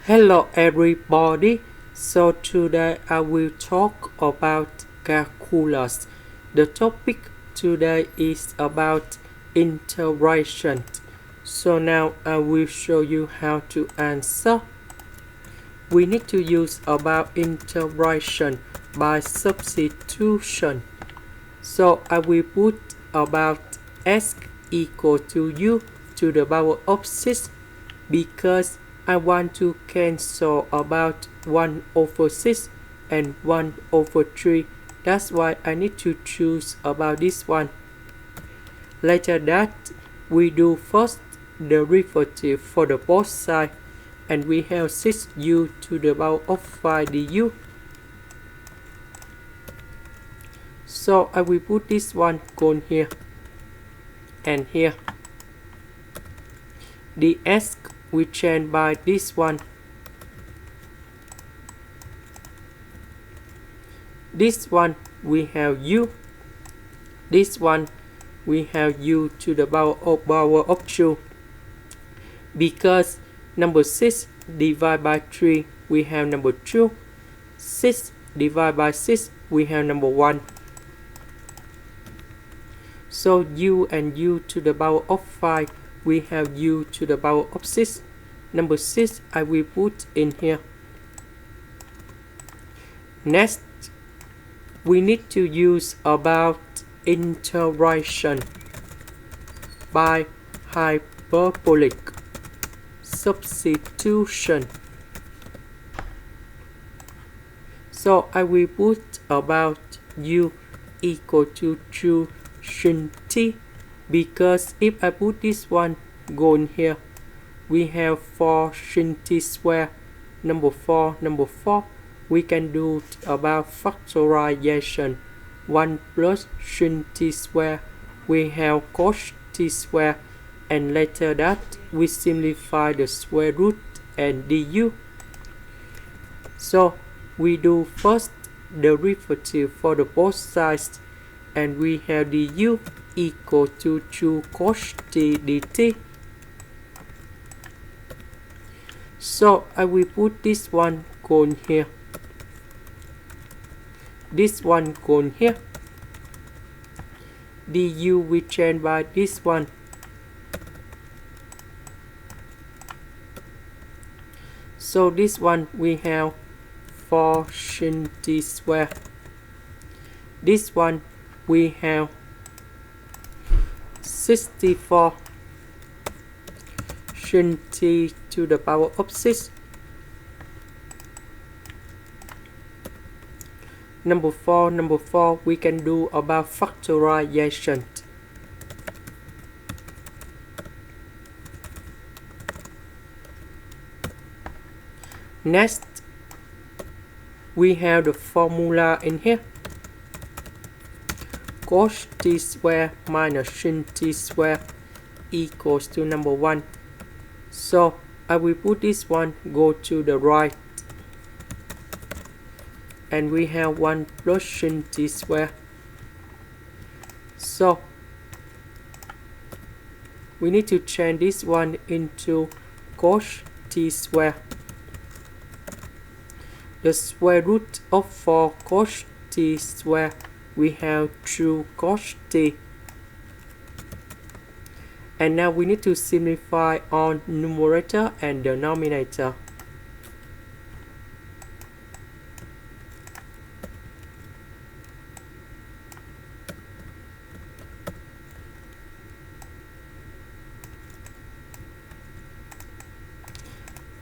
Hello everybody, so today I will talk about calculus. The topic today is about integration. So now I will show you how to answer. We need to use about integration by substitution. So I will put about s equal to u to the power of 6 because I want to cancel about 1 over 6 and 1 over 3. That's why I need to choose about this one. Later that, we do first derivative for the both sides, and we have 6u to the power of 5 du. So I will put this one going here and here. The s we change by this one. This one we have u. This one we have u to the power of 2. Because number 6 divided by 3 we have number 2. 6 divided by 6 we have number 1. So u and u to the power of 5 we have u to the power of 6. Number 6 I will put in here. Next, we need to use about integration by hyperbolic substitution. So I will put about u equal to 2 sin t, because if I put this one going here, we have 4 sin t square, number 4, we can do about factorization. 1 plus sin t square, we have cos t square, and later that we simplify the square root and du. So we do first derivative for the both sides, and we have du equal to 2 cos t dt. So I will put this one going here. This one going here. Du we change by this one. So this one we have 4 sin t square. This one we have 64 sin t to the power of 6. Number 4, we can do about factorization. Next, we have the formula in here. Cos t square minus sin t square equals to number 1. So I will put this one go to the right, and we have 1 plus sin t square. So we need to change this one into cos t square. The square root of 4 cos t square, we have 2 cos t. And now we need to simplify on numerator and denominator.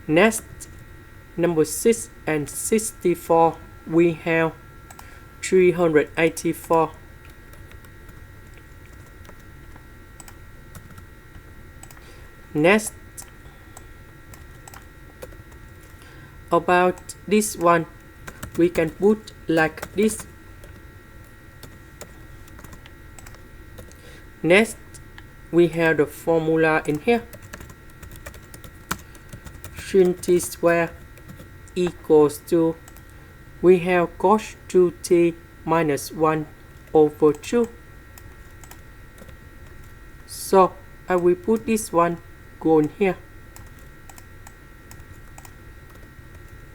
Next, number 6 and 64, we have 384. Next, about this one, we can put like this. Next, we have the formula in here. Sin t square equals to, we have cos 2t minus 1 over 2. So I will put this one going here.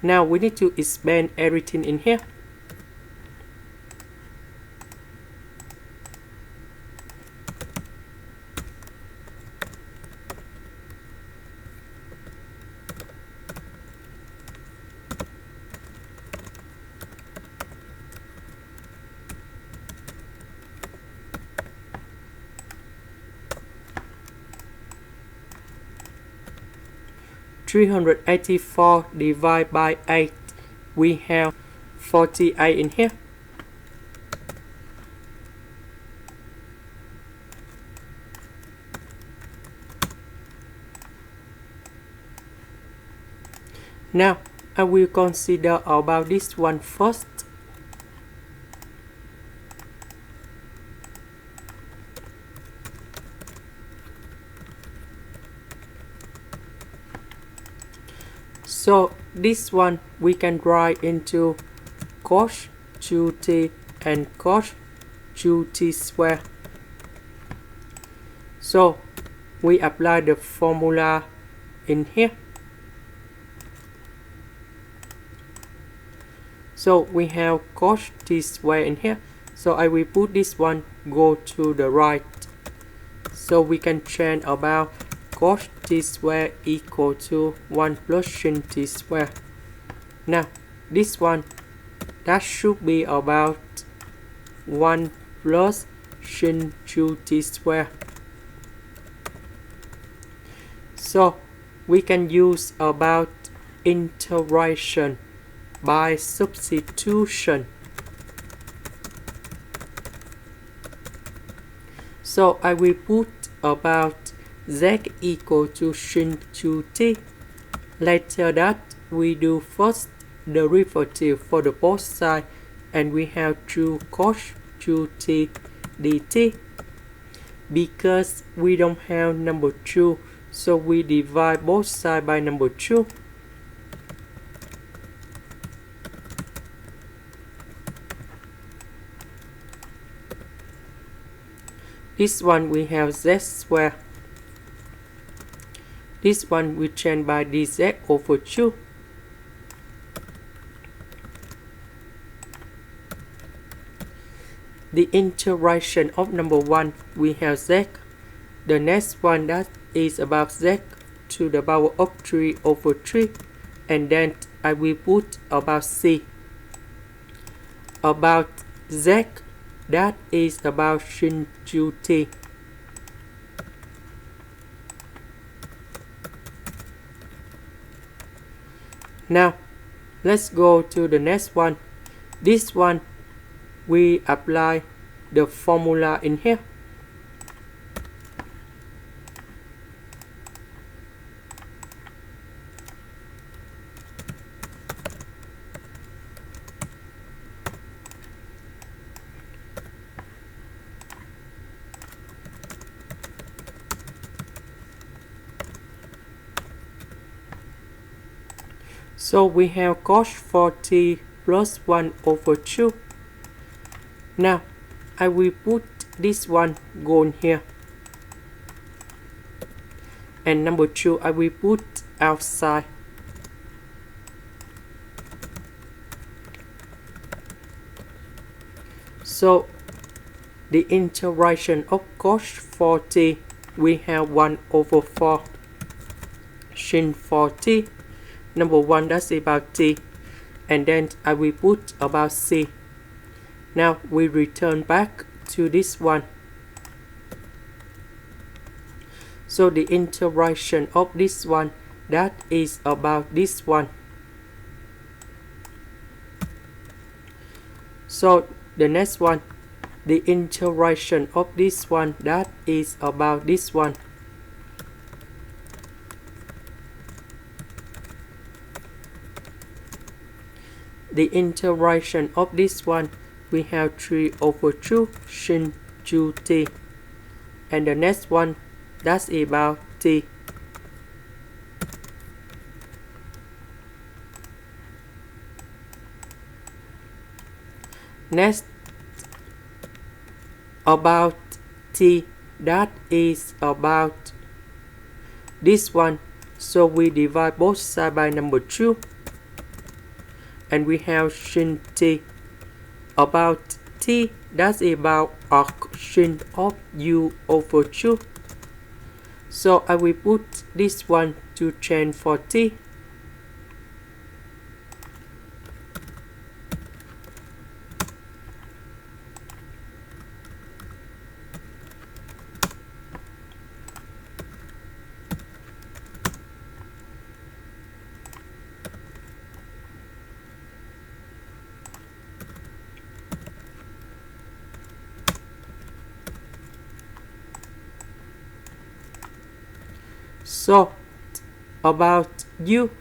Now we need to expand everything in here. (384 divided by 8), we have 48 in here. Now I will consider about this one first. So this one we can write into cos 2t and cos 2t square. So we apply the formula in here. So we have cos t square in here. So I will put this one go to the right. So we can change about cos t square equal to 1 plus sin t square. Now this one, that should be about 1 plus sin 2t square. So we can use about integration by substitution. So I will put about z equal to sin 2t. Later that we do first derivative for the both sides, and we have 2 cos 2t dt. Because we don't have number 2, so we divide both sides by number 2. This one we have z square. This one we change by dz over 2. The integration of number 1 we have z. The next one that is about z to the power of 3 over 3. And then I will put about c. About z, that is about sin 2t. Now let's go to the next one. This one we apply the formula in here. So we have cos 4t plus 1 over 2. Now I will put this one go in here. And number 2 I will put outside. So the integration of cos 4t, we have 1 over 4 sin 4t. Number 1, that's about t. And then I will put about c. Now we return back to this one. So the integration of this one, that is about this one. So the next one, the integration of this one, that is about this one. The integration of this one, we have 3 over 2 sin 2t. And the next one, that's about t. Next, about t, that is about this one. So we divide both sides by number 2. and we have shin t. About t, that's about arc shin of u over 2. So I will put this one to change for t. So about u,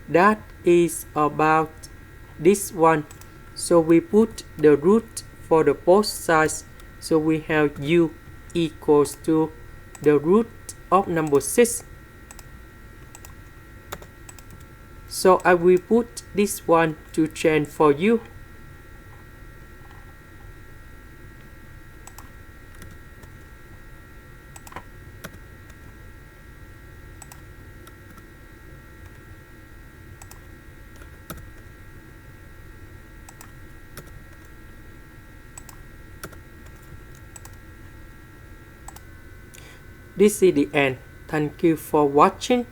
that is about this one. So we put the root for the both sides. So we have u equals to the root of number 6. So I will put this one to change for u. This is the end. Thank you for watching.